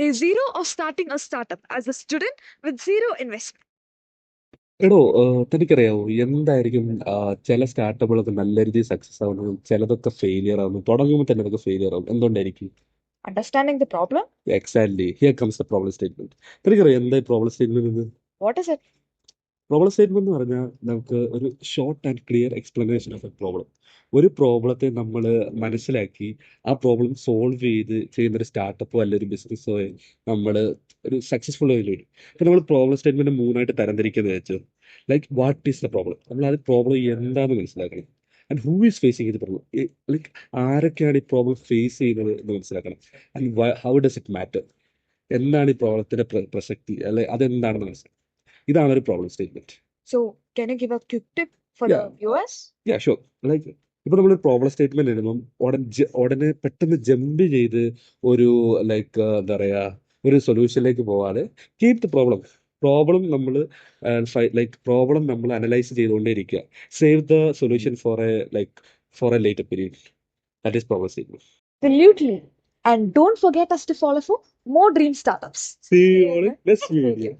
Day zero of starting a startup as a student with zero investment. എടോ തനിക്കറിയാവോ എന്തായിരിക്കും ചില സ്റ്റാർട്ടപ്പുകളൊക്കെ നല്ല രീതിയിൽ സക്സസ് ആവുന്നതും ചിലതൊക്കെ ഫെയിലിയർ ആവുന്നു തുടങ്ങുമ്പോൾ തന്നെ അതൊക്കെ ഫെയിലിയർ ആവും എന്തുകൊണ്ടായിരിക്കും? Understanding the problem? Exactly here comes the problem statement. തനിക്കറിയാം എന്താ problem statement? What is it? Problem statement എന്ന് പറഞ്ഞാൽ നമുക്ക് ഒരു short and clear explanation of a problem. ഒരു പ്രോബ്ലത്തെ നമ്മൾ മനസ്സിലാക്കി ആ പ്രോബ്ലം സോൾവ് ചെയ്ത് ചെയ്യുന്ന ഒരു സ്റ്റാർട്ടപ്പോ അല്ല ഒരു ബിസിനസ്സോ നമ്മൾ ഒരു സക്സസ്ഫുൾ ആയി വരും. ഇപ്പൊ നമ്മൾ പ്രോബ്ലം സ്റ്റേറ്റ്മെന്റ് മൂന്നായിട്ട് തരംതിരിക്കുന്നത് വെച്ചു. Like what is the problem, നമ്മൾ അത് പ്രോബ്ലം എന്താണെന്ന് മനസ്സിലാക്കണം. And who is phasing the problem, like ആരൊക്കെയാണ് ഈ പ്രോബ്ലം ഫേസ് ചെയ്യുന്നത് എന്ന് മനസ്സിലാക്കണം. And how does it matter, എന്താണ് ഈ പ്രോബ്ലത്തിന്റെ പ്രസക്തി അല്ലെ അതെന്താണെന്ന് മനസ്സിലാക്കണം. ഇതാണ് ഒരു problem statement. So, can you give a quick tip for Yeah. the viewers? Yeah, sure. Like ഇപ്പൊ നമ്മൾ പ്രോബ്ലം സ്റ്റേറ്റ്മെന്റ് എഴുതുമ്പോൾ ഉടനെ പെട്ടെന്ന് ജമ്പ് ചെയ്ത് ഒരു ലൈക്ക് എന്താ പറയാ ഒരു സൊല്യൂഷനിലേക്ക് പോവാതെ കീപ് ദ പ്രോബ്ലം നമ്മൾ പ്രോബ്ലം നമ്മൾ അനലൈസ് ചെയ്തുകൊണ്ടേയിരിക്കുക. Save the solution for a later period. That is problem statement. Absolutely. And don't forget us to follow for more dream startups. See you on the next video.